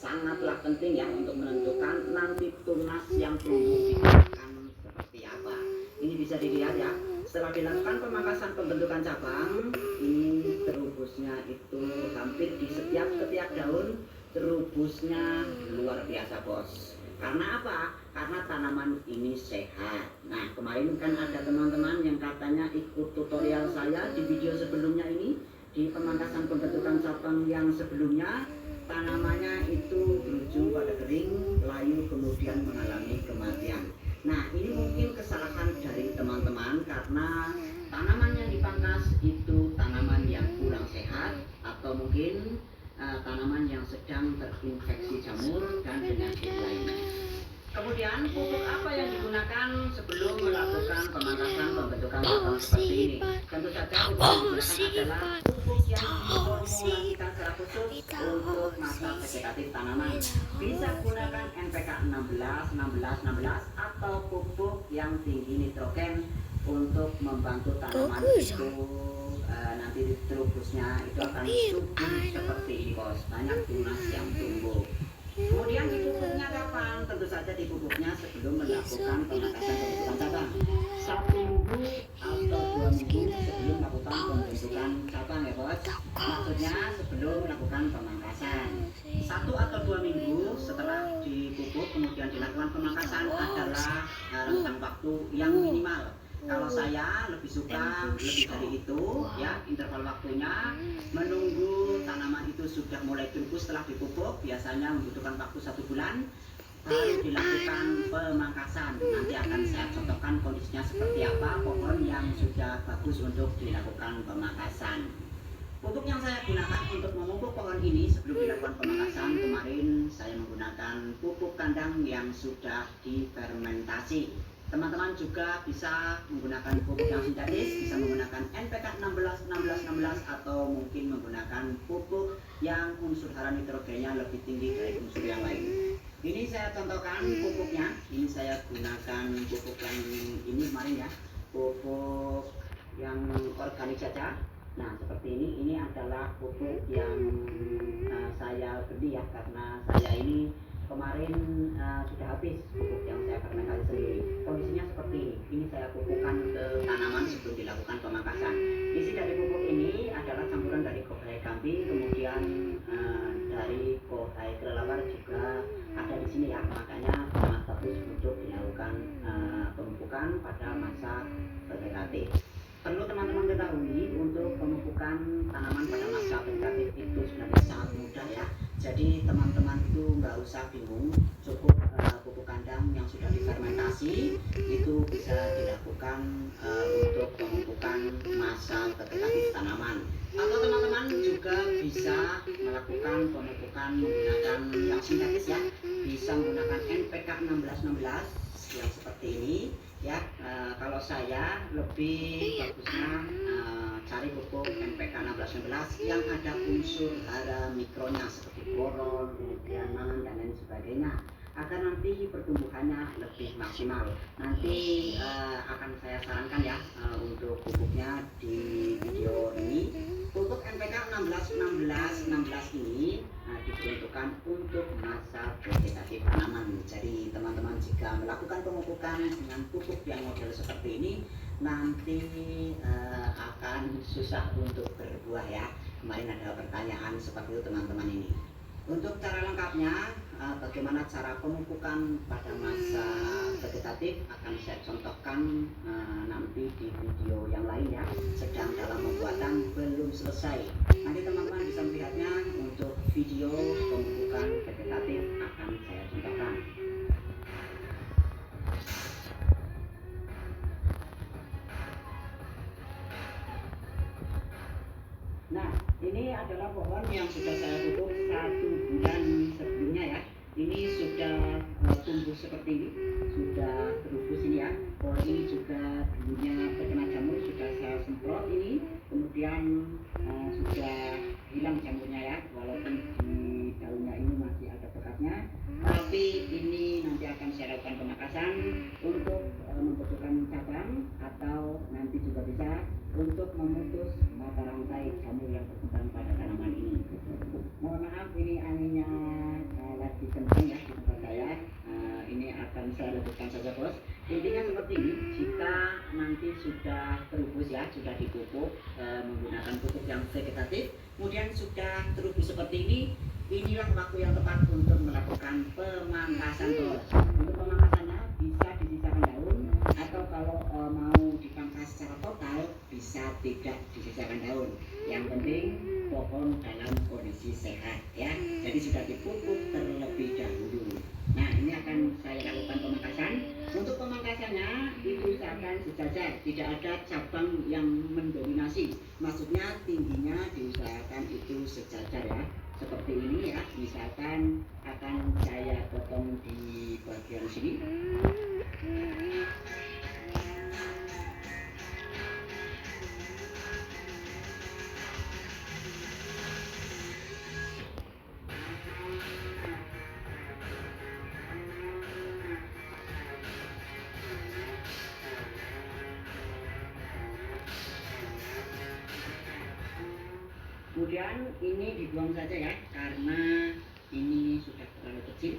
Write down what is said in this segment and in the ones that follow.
sangatlah penting ya untuk menentukan nanti tunas yang tumbuh akan seperti apa. Ini bisa dilihat ya. Setelah dilakukan pemangkasan pembentukan cabang, ini terubusnya itu hampir di setiap ketiak daun terubusnya luar biasa bos. Karena apa? Karena tanaman ini sehat. Nah kemarin kan ada teman-teman yang katanya ikut tutorial saya di video sebelumnya ini, di pemangkasan pembentukan cabang yang sebelumnya, tanamannya itu berujung pada kering, layu, kemudian mengalami kematian. Nah ini mungkin kesalahan dari teman-teman karena tanaman yang dipangkas itu tanaman yang kurang sehat, atau mungkin tanaman yang sedang terinfeksi jamur dan penyakit lainnya. Kemudian pupuk apa yang digunakan sebelum melakukan pemangkasan pembentukan cabang seperti ini? Tentu saja pupuk yang digunakan adalah pupuk yang diformulasikan secara khusus untuk masa vegetatif tanaman. Bisa gunakan NPK 16, 16, 16 atau pupuk yang tinggi nitrogen untuk membantu tanaman itu nanti terubusnya itu akan subur seperti ini bos, banyak tunas yang tumbuh. Kemudian dipupuknya kapan? Tentu saja dipupuknya sebelum melakukan pemangkasan pembentukan cabang. 1 minggu atau 2 minggu sebelum melakukan pembentukan cabang ya bos. Maksudnya sebelum melakukan pemangkasan. 1 atau 2 minggu setelah dipupuk kemudian dilakukan pemangkasan adalah rentang waktu yang minimal. Kalau saya lebih suka lebih dari itu ya, interval waktunya menunggu tanaman itu sudah mulai tumbuh setelah dipupuk, biasanya membutuhkan waktu 1 bulan baru dilakukan pemangkasan. Nanti akan saya contohkan kondisinya seperti apa pohon yang sudah bagus untuk dilakukan pemangkasan. Pupuk yang saya gunakan untuk memupuk pohon ini sebelum dilakukan pemangkasan kemarin, saya menggunakan pupuk kandang yang sudah difermentasi. Teman-teman juga bisa menggunakan pupuk yang sintetis, bisa menggunakan NPK 16, 16, 16 atau mungkin menggunakan pupuk yang unsur hara nitrogennya lebih tinggi dari unsur yang lain. Ini saya contohkan pupuknya. Ini saya gunakan pupuk yang ini kemarin ya, pupuk yang organik saja. Nah seperti ini adalah pupuk yang saya beli ya, karena saya ini kemarin sudah habis pupuk yang saya fermentasi sendiri. Kondisinya seperti ini. Ini saya pupukkan ke tanaman sebelum dilakukan pemangkasan. Isi dari pupuk ini adalah campuran dari kohai kambing, kemudian dari kohai kelelawar juga ada di sini ya. Makanya sangat bagus untuk dilakukan pemupukan pada masa vegetatif. Perlu teman-teman ketahui, untuk pemupukan tanaman pada masa vegetatif itu sebenarnya sangat mudah ya. Jadi teman-teman itu nggak usah bingung, cukup pupuk kandang yang sudah difermentasi itu bisa dilakukan untuk pemupukan masa vegetatif tanaman. Atau teman-teman juga bisa melakukan pemupukan menggunakan yang sintetis ya, bisa menggunakan NPK 1616 yang seperti ini ya. Kalau saya lebih bagusnya cari pupuk NPK 1616 yang ada unsur hara mikronya seperti boron, kemudian mangan dan lain sebagainya, agar nanti pertumbuhannya lebih maksimal. Nanti akan saya sarankan ya untuk pupuknya di video ini. Pupuk NPK 1616 ini diperuntukkan untuk masa vegetatif tanaman. Jadi teman-teman jika melakukan pemupukan dengan pupuk yang model seperti ini, nanti akan susah untuk berbuah ya. Kemarin ada pertanyaan seperti itu teman-teman ini. Untuk cara lengkapnya, bagaimana cara pemupukan pada masa vegetatif akan saya contohkan nanti di video yang lain ya. Sedang dalam pembuatan, belum selesai. Nanti teman-teman bisa melihatnya untuk video pemupukan vegetatif akan saya contohkan. Nah, ini adalah pohon yang sudah saya pupuk 1 bulan sebelumnya ya. Ini sudah tumbuh seperti ini, sudah berubus ini ya. Pohon ini juga dulunya terkena jamur, sudah saya semprot ini, kemudian sudah hilang jamurnya ya, walaupun di daunnya ini masih ada bekasnya. Tapi ini nanti akan saya lakukan pemangkasan untuk membutuhkan cabang, atau nanti juga bisa untuk memutus mata rantai jamur yang berkembang pada tanaman ini. Mohon maaf ini anginnya Intinya seperti ini, jika nanti sudah terubus ya, sudah dipupuk menggunakan pupuk yang vegetatif, kemudian sudah terubus seperti ini, inilah waktu yang tepat untuk melakukan pemangkasan pohon. Untuk pemangkasannya bisa disisakan daun, atau kalau mau dipangkas secara total bisa tidak disisakan daun. Yang penting pohon dalam kondisi sehat ya. Jadi sudah dipupuk terlebih dahulu. Nah, ini akan saya lakukan pemangkasan. Untuk pemangkasannya itu usahakan sejajar, tidak ada cabang yang mendominasi. Maksudnya tingginya diusahakan itu sejajar ya. Seperti ini ya, misalkan akan saya potong di bagian sini. Kemudian ini dibuang saja ya, karena ini sudah terlalu kecil.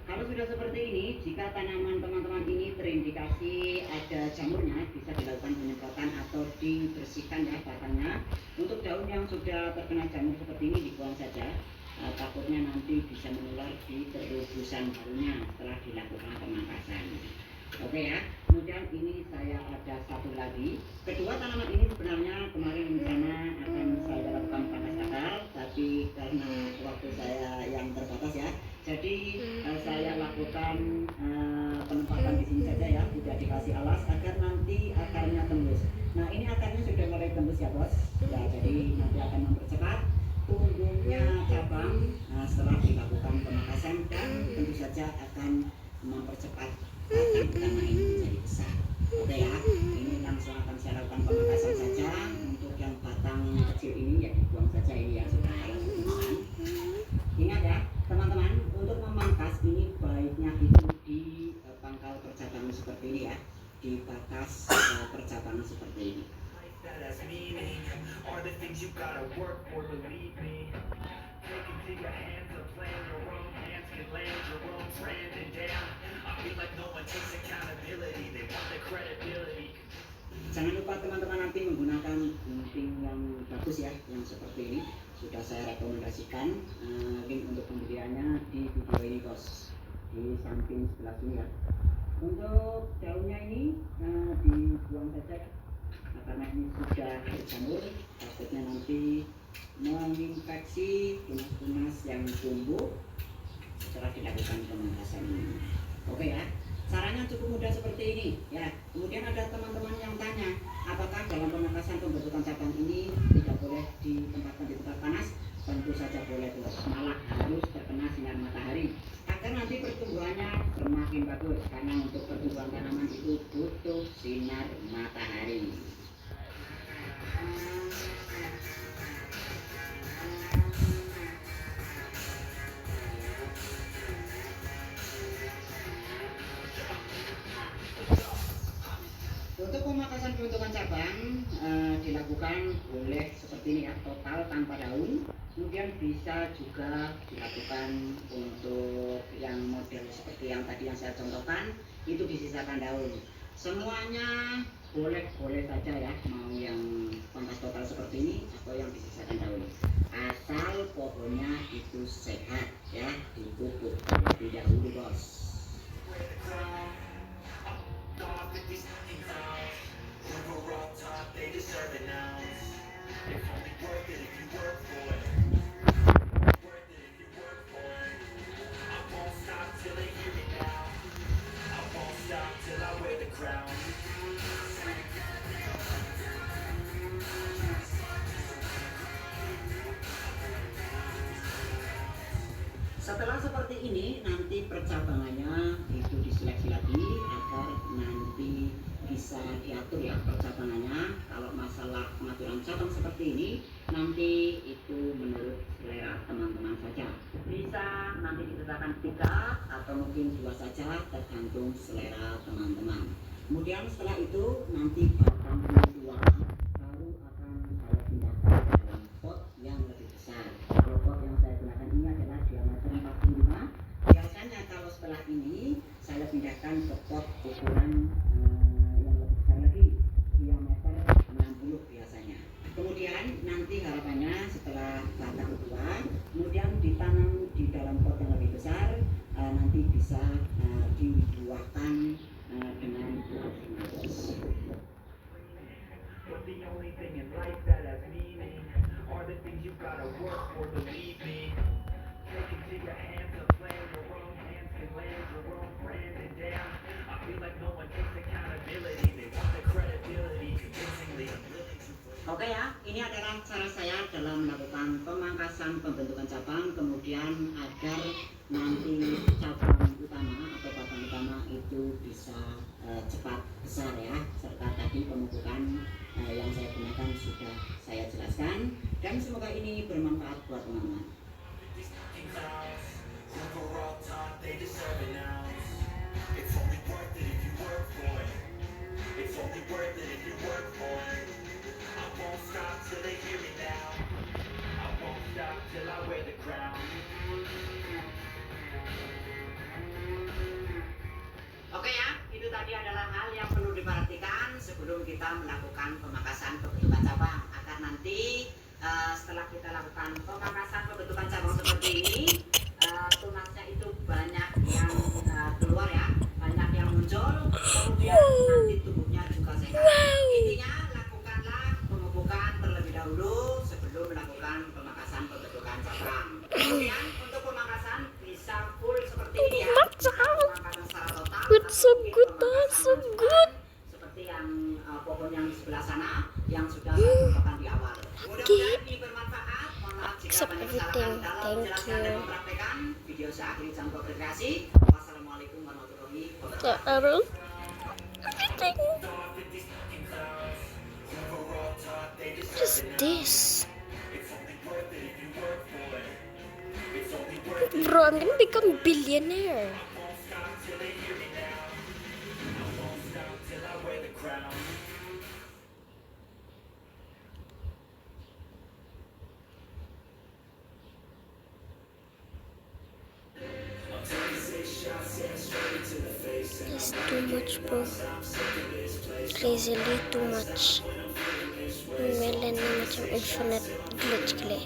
Kalau sudah seperti ini, jika tanaman teman-teman ini terindikasi ada jamurnya, bisa dilakukan penyemprotan atau dibersihkan ya batangnya. Untuk daun yang sudah terkena jamur seperti ini dibuang saja, takutnya nanti bisa menular di terubusan barunya setelah dilakukan pemangkasan. Oke ya, kemudian ini saya ada satu lagi. Kedua tanaman ini sebenarnya kemarin rencana akan saya lakukan panas akar, tapi karena waktu saya yang terbatas ya, jadi saya lakukan penempatan di sini saja ya, tidak dikasih alas agar nanti akarnya tembus. Nah, ini akarnya sudah mulai tembus ya bos. Ya, jadi nanti akan mempercepat tumbuhnya cabang setelah dilakukan pemangkasan, dan tentu saja akan mempercepat batang utama ini menjadi besar. Oke ya, ini langsung akan saya lakukan pemangkasan saja. Untuk yang batang kecil ini ya dibuang saja, ini yang sudah halus digunakan. Ingat ya teman-teman, untuk memangkas ini baiknya itu di pangkal percabangan seperti ini ya, di batas percabangan seperti ini. Jangan lupa teman-teman nanti menggunakan gunting yang bagus ya, yang seperti ini. Sudah saya rekomendasikan link untuk pembeliannya di video ini bos, di samping sebelah sini ya. Untuk daunnya ini dibuang saja, karena ini sudah berjamur, takutnya nanti menginfeksi tunas-tunas yang tumbuh setelah dilakukan pemangkasan ini. Oke ya, caranya cukup mudah seperti ini ya. Kemudian ada teman-teman yang tanya, apakah dalam pemangkasan pembentukan cabang ini tidak boleh ditempatkan di tempat panas? Tentu saja boleh bos, malah harus terkena sinar matahari agar nanti pertumbuhannya semakin bagus, karena untuk pertumbuhan tanaman itu butuh sinar matahari. Untuk pemangkasan pembentukan cabang dilakukan boleh seperti ini ya, total tanpa daun. Kemudian bisa juga dilakukan untuk yang model seperti yang tadi yang saya contohkan, itu disisakan daun. Semuanya boleh-boleh saja ya, mau yang pangkas total seperti ini atau yang disisakan daun. Asal pohonnya itu sehat ya, dipupuk terlebih dahulu bos. Setelah seperti ini, nanti percabangannya itu diseleksi lagi agar nanti bisa diatur ya percabangannya. Kalau masalah pengaturan cabang seperti ini nanti itu menurut selera teman-teman saja. Bisa nanti ditetapkan 3 atau mungkin 2 saja tergantung selera teman-teman. Kemudian setelah itu nanti batang dua baru akan saya pindahkan ke dalam pot yang lebih besar. Kalau pot yang saya gunakan ini adalah diameter 45. Biasanya kalau setelah ini saya pindahkan ke pot ukuran yang lebih besar lagi, diameter 60 biasanya. Kemudian nanti harapannya setelah batang tua kemudian ditanam di dalam pot yang lebih besar, nanti bisa dibuahkan dengan buah melos. Oke ya, ini adalah cara saya dalam melakukan pemangkasan pembentukan cabang, kemudian agar nanti cabang utama atau batang utama itu bisa cepat besar ya, serta tadi pemupukan yang saya gunakan sudah saya jelaskan, dan semoga ini bermanfaat buat teman-teman. Oke ya, itu tadi adalah hal yang perlu diperhatikan sebelum kita melakukan pemangkasan pembentukan cabang, agar nanti setelah kita lakukan pemangkasan pembentukan cabang seperti ini, tunasnya itu banyak yang keluar ya, banyak yang muncul, kemudian nanti tubuhnya juga sehat. Intinya lakukanlah pemupukan terlebih dahulu sebelum melakukan pemangkasan pembentukan cabang. Kemudian untuk pemangkasan bisa full seperti ini ya, pemangkasan secara total, So good. seperti yang pohon yang di sebelah sana yang sudah saya contohkan di awal. Mudah-mudahan ini bermanfaat. Mohon maaf jika banyak kesalahan dalam menjelaskan dan mempraktekkan. Video saya akhiri jam berkreasi. Wassalamualaikum warahmatullahi wabarakatuh. What is this? Bro, I'm gonna become billionaire. That's too much, bro. Crazily too much. Melon macam infinite glitch gila.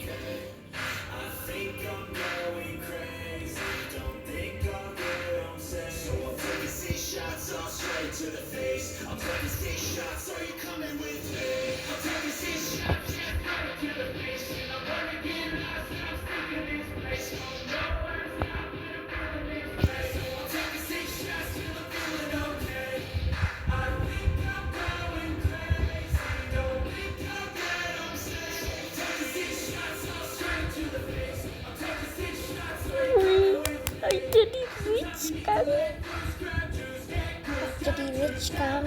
Jadi rich kan,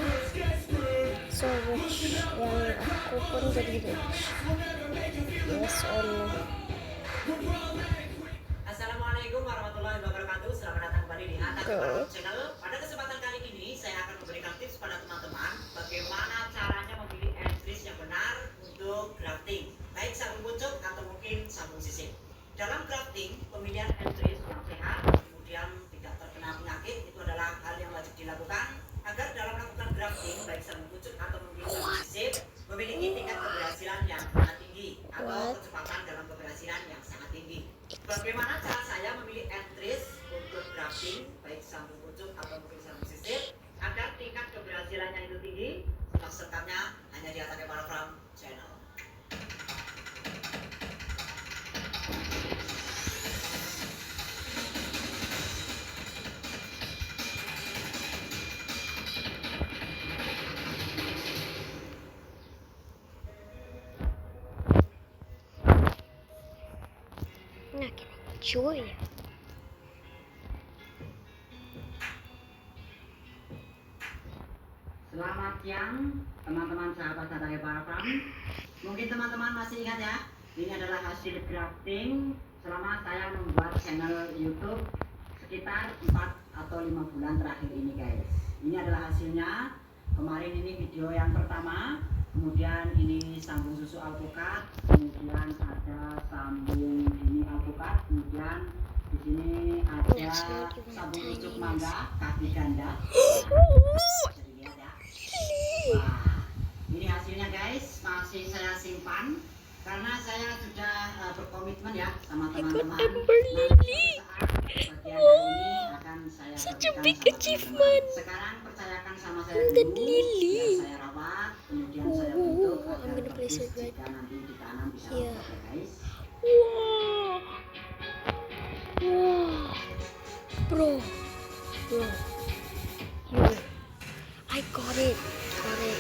so rich yang aku pun jadi rich. Yes or no? Assalamualaikum warahmatullahi wabarakatuh. Selamat datang kembali di Atta Kebaran Channel. Pada kesempatan kali ini saya akan memberikan tips pada teman-teman bagaimana caranya memilih entries yang benar untuk grafting, baik sambung pucuk atau mungkin sambung sisip. Dalam grafting, pemilihan entries yang sehat kemudian tidak terkena penyakit itu adalah hal yang wajib dilakukan agar dalam melakukan grafting baik sambung pucuk atau mungkin sambung sisip memiliki tingkat keberhasilan yang sangat tinggi atau kecepatan dalam keberhasilan yang sangat tinggi. Bagaimana cara saya memilih entries untuk grafting baik sambung pucuk atau mungkin sambung sisip agar tingkat keberhasilannya itu tinggi? Simak selengkapnya hanya di Atta Kebaran Channel. Nah, cuy. Selamat siang teman-teman sahabat Sadaya Farm. Mungkin teman-teman masih ingat ya, ini adalah hasil grafting selama saya membuat channel YouTube sekitar 4 atau 5 bulan terakhir ini guys. Ini adalah hasilnya. Kemarin ini video yang pertama, kemudian ini sambung susu alpukat, kemudian ada sambung ini alpukat, kemudian di sini ada sambung pucuk mangga kaki ganda. Wah, ini hasilnya guys, masih saya simpan karena saya sudah berkomitmen ya sama teman-teman. Nanti saat bagian ini akan saya berikan sama teman-teman. Sekarang percayakan sama saya dulu, biar saya rawat, kemudian saya bentuk agar bagus jika nanti ditanam bisa oke guys. Bro, here, I got it, bro.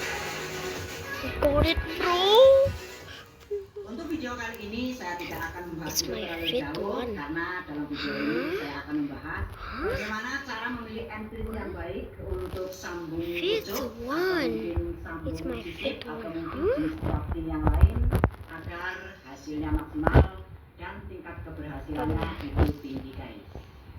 Untuk video kali ini saya tidak akan membahas It's my terlalu favorite jauh one. karena dalam video ini saya akan membahas bagaimana cara memilih entry yang baik untuk sambung Favorite pucuk atau one. mungkin sambung It's my sisip favorite atau one. mungkin jenis grafting yang lain agar hasilnya maksimal dan tingkat keberhasilannya itu tinggi guys.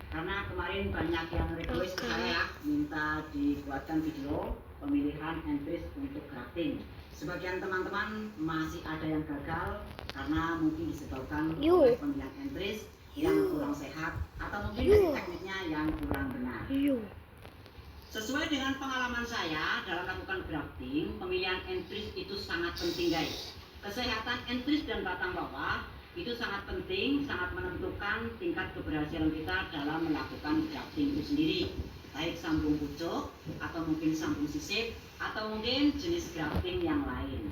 Karena kemarin banyak yang request ke saya minta dibuatkan video pemilihan entries untuk grafting. Sebagian teman-teman masih ada yang gagal karena mungkin disebabkan oleh pemilihan entries yang kurang sehat atau mungkin dari tekniknya yang kurang benar. Sesuai dengan pengalaman saya dalam melakukan grafting, pemilihan entries itu sangat penting guys. Kesehatan entries dan batang bawah itu sangat penting, sangat menentukan tingkat keberhasilan kita dalam melakukan grafting itu sendiri. Baik sambung pucuk, atau mungkin sambung sisip, atau mungkin jenis grafting yang lain.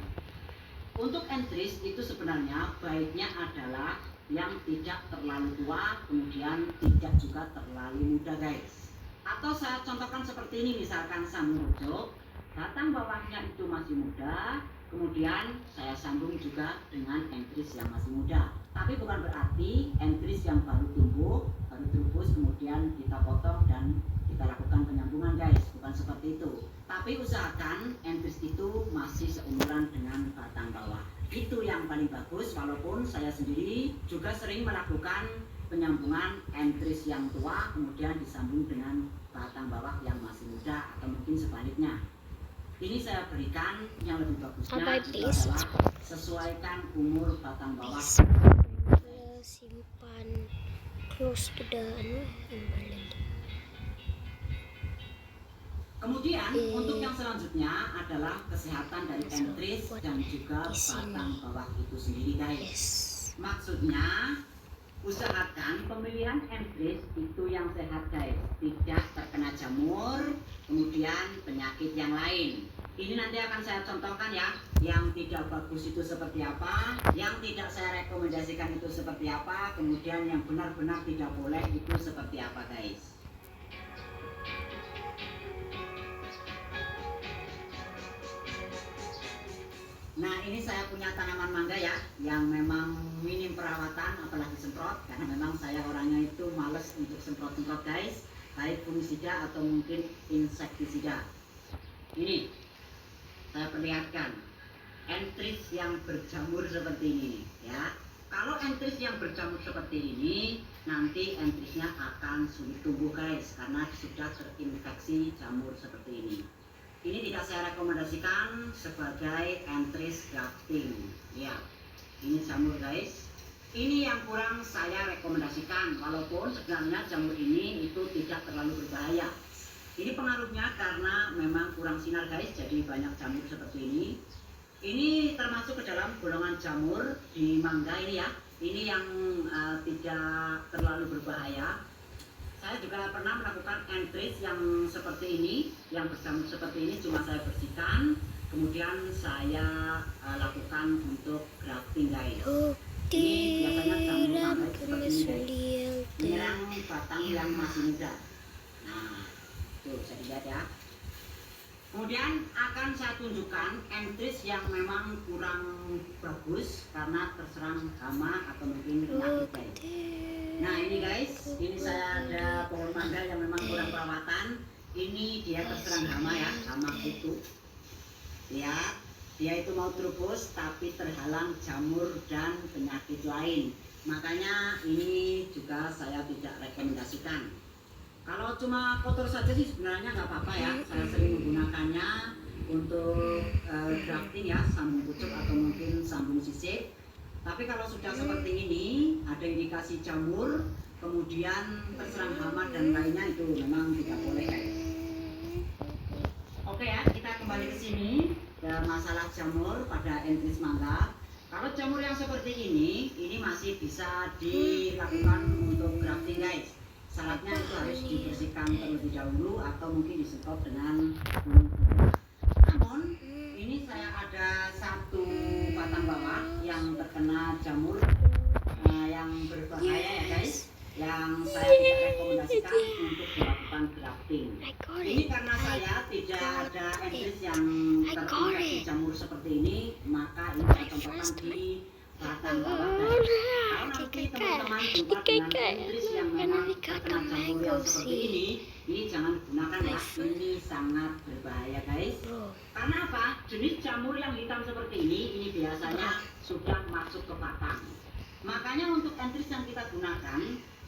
Untuk entries itu sebenarnya baiknya adalah yang tidak terlalu tua, kemudian tidak juga terlalu muda guys. Atau saya contohkan seperti ini, misalkan sambung pucuk, batang bawahnya itu masih muda, kemudian saya sambung juga dengan entries yang masih muda. Tapi bukan berarti entries yang baru tumbuh, baru terubus, kemudian kita potong dan kita lakukan penyambungan guys. Bukan seperti itu. Tapi usahakan entries itu masih seumuran dengan batang bawah. Itu yang paling bagus, walaupun saya sendiri juga sering melakukan penyambungan entries yang tua, kemudian disambung dengan batang bawah yang masih muda, atau mungkin sebaliknya. Ini saya berikan yang lebih bagusnya itu adalah sesuaikan umur batang bawah. Simpan close to the environment. Kemudian untuk yang selanjutnya adalah kesehatan dari entries dan juga batang bawah itu sendiri guys. Maksudnya usahakan pemilihan entries itu yang sehat guys, tidak terkena jamur, kemudian penyakit yang lain. Ini nanti akan saya contohkan ya, yang tidak bagus itu seperti apa, yang tidak saya rekomendasikan itu seperti apa, kemudian yang benar-benar tidak boleh itu seperti apa guys. Nah ini saya punya tanaman mangga ya, yang memang minim perawatan apalagi semprot, karena memang saya orangnya itu males untuk semprot-semprot guys, baik fungisida atau mungkin insektisida. Ini saya perlihatkan entries yang berjamur seperti ini ya. Kalau entries yang berjamur seperti ini, nanti entriesnya akan sulit tumbuh guys, karena sudah terinfeksi jamur seperti ini. Ini tidak saya rekomendasikan sebagai entries grafting ya. Ini jamur guys, ini yang kurang saya rekomendasikan, walaupun sebenarnya jamur ini itu tidak terlalu berbahaya. Ini pengaruhnya karena memang kurang sinar guys, jadi banyak jamur seperti ini. Ini termasuk ke dalam golongan jamur di mangga ini ya. Ini yang tidak terlalu berbahaya. Saya juga pernah melakukan entries yang seperti ini, yang berjamur seperti ini, cuma saya bersihkan, kemudian saya lakukan untuk grafting guys. Ini biasanya jamur mangga seperti ini guys, menyerang batang yang masih muda. Nah, tuh bisa dilihat ya. Kemudian akan saya tunjukkan entries yang memang kurang bagus karena terserang hama atau mungkin penyakit guys. Nah ini guys, ini saya ada pohon mangga yang memang kurang perawatan. Ini dia terserang hama ya, hama kutu. Lihat, dia itu mau terubus tapi terhalang jamur dan penyakit lain. Makanya ini juga saya tidak rekomendasikan. Kalau cuma kotor saja sih sebenarnya nggak apa-apa ya. Saya sering menggunakannya untuk grafting ya, sambung pucuk atau mungkin sambung sisik. Tapi kalau sudah seperti ini, ada indikasi jamur, kemudian terserang hama dan lainnya, itu memang tidak boleh guys. Oke ya, kita kembali ke sini ke masalah jamur pada entris mangga. Kalau jamur yang seperti ini masih bisa dilakukan untuk grafting guys. Syaratnya itu harus dibersihkan terlebih dahulu atau mungkin disemprot dengan namun ini saya ada satu batang bawah yang terkena jamur yang berbahaya ya guys, yang saya tidak rekomendasikan untuk dilakukan grafting. Ini karena saya tidak ada entris yang terinfeksi jamur seperti ini, maka ini saya contohkan di batang bawah guys. Kalau nanti teman-teman jumpa dengan entris yang memang terkena jamur yang seperti ini jangan gunakan ya, ini sangat berbahaya guys. Karena apa? Jenis jamur yang hitam seperti ini biasanya sudah masuk ke batang. Makanya untuk entris yang kita gunakan,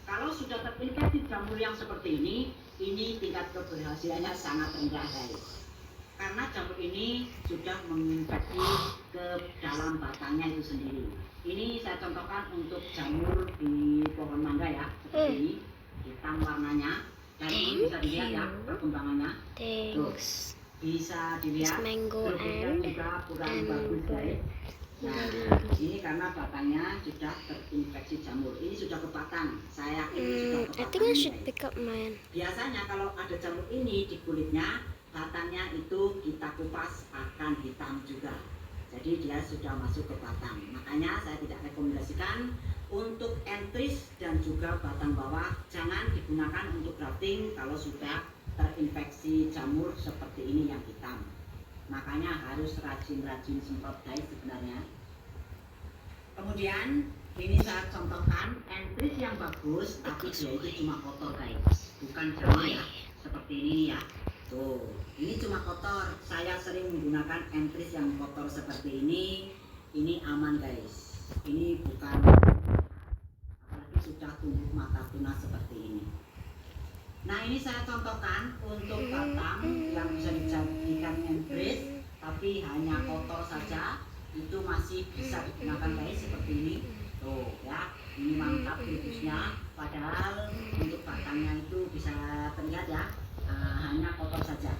kalau sudah terinfeksi jamur yang seperti ini tingkat keberhasilannya sangat rendah guys. Karena jamur ini sudah menginfeksi ke dalam batangnya itu sendiri. Ini saya contohkan untuk jamur di pohon mangga ya, seperti ini, hitam warnanya. Dan ini bisa dilihat ya perkembangannya. Tuh, bisa dilihat terlihat juga kurang bagus guys. Nah, ini karena batangnya sudah terinfeksi jamur. Ini sudah ke batang. Saya yakin ini sudah ke I think I should batang. pick up mine. Biasanya kalau ada jamur ini di kulitnya, batangnya itu kita kupas akan hitam juga. Jadi dia sudah masuk ke batang. Makanya saya tidak rekomendasikan untuk entris dan juga batang bawah. Jangan digunakan untuk grafting kalau sudah terinfeksi jamur seperti ini yang hitam. Makanya harus rajin-rajin semprot guys sebenarnya. Kemudian ini saya contohkan entris yang bagus, tapi dia itu cuma kotor guys, bukan jamur ya, seperti ini ya. Tuh, ini cuma kotor. Saya sering menggunakan entris yang kotor seperti ini aman guys. Ini bukan, apalagi sudah tumbuh mata tunas seperti ini. Nah, ini saya contohkan untuk batang yang bisa dijadikan entris tapi hanya kotor saja, itu masih bisa digunakan guys seperti ini. Tuh ya, ini mantap bulbusnya, padahal untuk batangnya itu bisa terlihat ya, hanya kotor saja.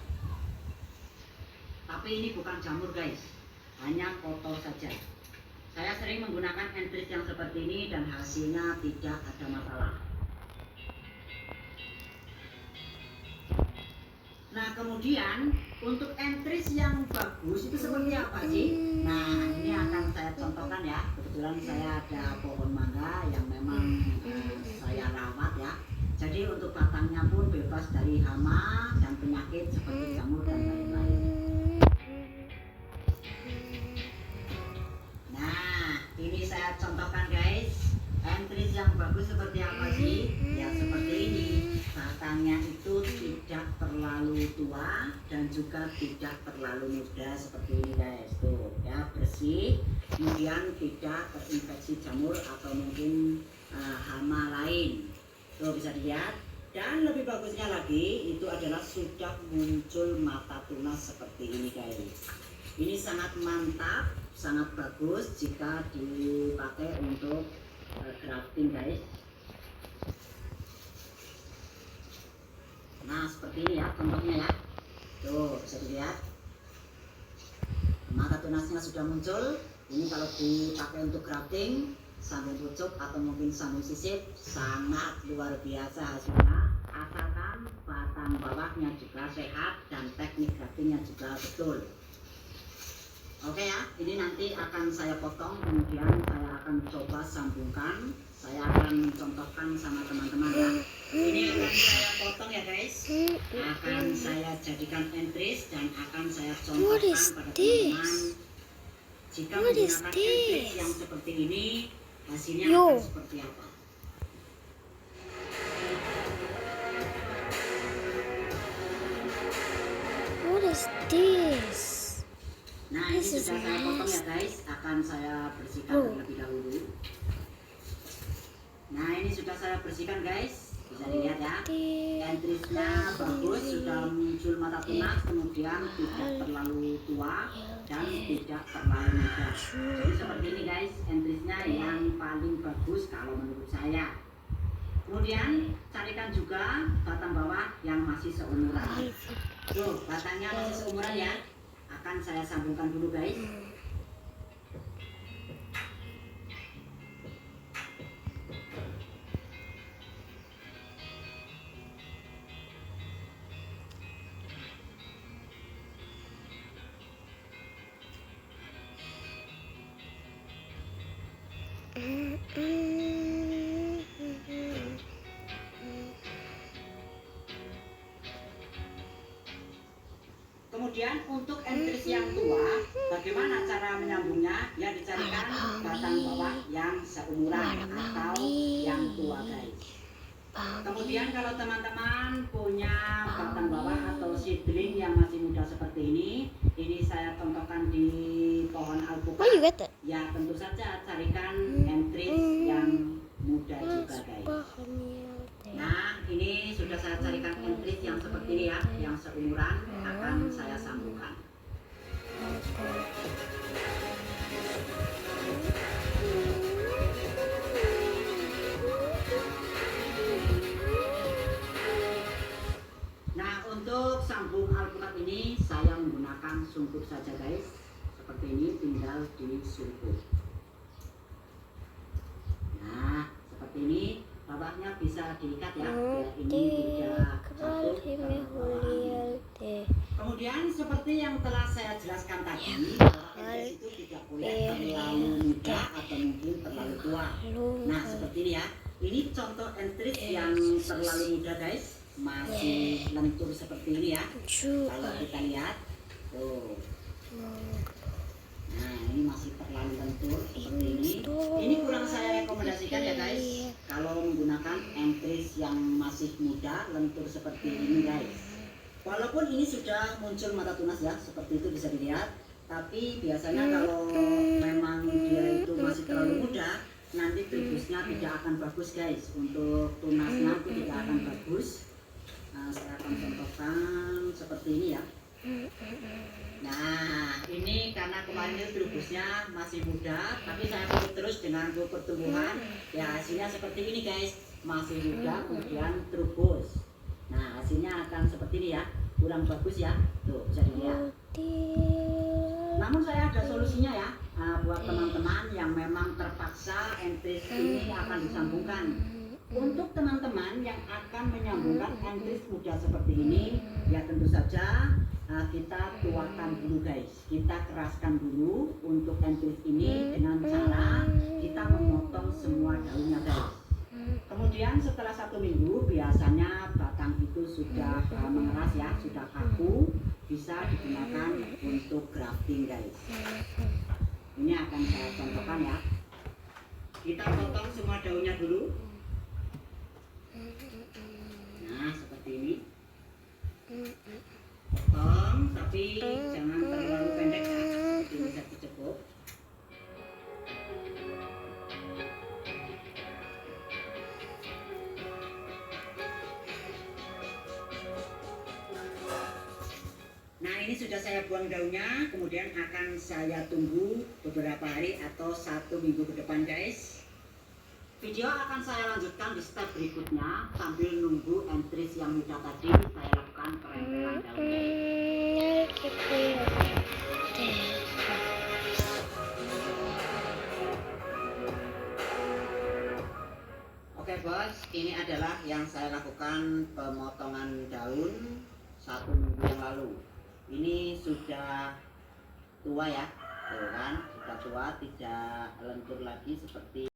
Tapi ini bukan jamur guys, hanya kotor saja. Saya sering menggunakan entris yang seperti ini dan hasilnya tidak ada masalah. Nah, kemudian untuk entris yang bagus itu seperti apa sih? Nah, ini akan saya contohkan ya. Kebetulan saya ada pohon mangga yang memang saya rawat ya. Jadi untuk batangnya pun bebas dari hama dan penyakit seperti jamur dan lain-lain. Nah, ini saya contohkan guys. Entris yang bagus seperti apa sih? Ya seperti ini. Batangnya itu tidak terlalu tua dan juga tidak terlalu muda seperti ini guys. Tuh ya, bersih, kemudian tidak terinfeksi jamur atau mungkin hama lain. Tuh bisa dilihat. Dan lebih bagusnya lagi itu adalah sudah muncul mata tunas seperti ini guys. Ini sangat mantap, sangat bagus jika dipakai untuk grafting guys. Nah, seperti ini ya contohnya ya. Tuh, bisa dilihat. Mata tunasnya sudah muncul. Ini kalau dipakai untuk grafting, sambung pucuk atau mungkin sambung sisip, sangat luar biasa hasilnya. Asalkan batang bawahnya juga sehat dan teknik graftingnya juga betul. Oke ya, ini nanti akan saya potong, kemudian saya akan coba sambungkan. Saya akan contohkan sama teman-teman ya. Ini akan saya potong ya guys. Akan saya jadikan entris dan akan saya contohkan pada teman-teman. Jika menggunakan entris yang seperti ini, hasilnya akan seperti apa. this. Nah, ini This is sudah saya potong ya nice. guys, akan saya bersihkan Oh. terlebih dahulu. Nah, ini sudah saya bersihkan guys, bisa dilihat ya. Entrisnya bagus, sudah muncul mata tunas, kemudian tidak terlalu tua dan tidak terlalu muda. Jadi seperti ini guys, entrisnya yang paling bagus kalau menurut saya. Kemudian carikan juga batang bawah yang masih seumuran. Tuh, batangnya masih seumuran ya. Akan saya sambungkan dulu guys. Kemudian untuk entris yang tua, bagaimana cara menyambungnya? Ya dicarikan batang bawah yang seumuran atau yang tua guys. Kemudian kalau teman-teman punya batang bawah atau seedling yang masih muda seperti ini saya contohkan di pohon alpukat. Where you get that? Ya tentu saja carikan entris yang muda juga guys. Nah, ini sudah saya carikan entris yang seperti ini ya, yang seumuran, akan saya sambungkan. Nah, untuk sambung alpukat ini saya menggunakan sungkup saja guys. Seperti ini, tinggal disungkup. Nah, seperti ini. Bawahnya bisa diikat ya, biar ini tidak jatuh ke bawah angin. Kemudian seperti yang telah saya jelaskan tadi, bahwa entris itu tidak boleh terlalu muda atau mungkin terlalu tua. Nah seperti ini ya, ini contoh entris yang terlalu muda guys, masih lentur seperti ini ya. Kalau kita lihat, tuh. Nah ini masih terlalu lentur seperti ini. Ini kurang saya rekomendasikan ya guys, kalau menggunakan entris yang masih muda lentur seperti ini guys. Walaupun ini sudah muncul mata tunas ya, seperti itu bisa dilihat. Tapi biasanya kalau memang dia itu masih terlalu muda, nanti tribusnya tidak akan bagus guys. Untuk tunasnya itu tidak akan bagus. Nah saya akan contohkan seperti ini ya. Nah ini karena kemarin itu tribusnya masih muda, tapi saya pupuk terus dengan pupuk pertumbuhan. Ya hasilnya seperti ini guys, masih muda kemudian tribus. Nah hasilnya akan seperti ini ya, kurang bagus ya, tuh bisa dilihat. Namun saya ada solusinya ya, buat teman-teman yang memang terpaksa entris ini akan disambungkan. Untuk teman-teman yang akan menyambungkan entris muda seperti ini, ya tentu saja kita tuakan dulu guys, kita keraskan dulu untuk entris ini dengan cara kita memotong semua daunnya guys. Kemudian setelah 1 minggu biasanya batang itu sudah mengeras ya, sudah kaku, bisa digunakan untuk grafting guys. Ini akan saya contohkan ya. Kita potong semua daunnya dulu. Nah seperti ini. Potong tapi jangan terlalu pendek ya, seperti bisa dicepup. Nah ini sudah saya buang daunnya, kemudian akan saya tunggu beberapa hari atau 1 minggu ke depan guys. Video akan saya lanjutkan di step berikutnya sambil nunggu entris yang muda tadi saya lakukan perempelan daunnya. Oke bos, ini adalah yang saya lakukan pemotongan daun 1 minggu yang lalu. Ini sudah tua ya, tuh kan, sudah tua, tidak lentur lagi seperti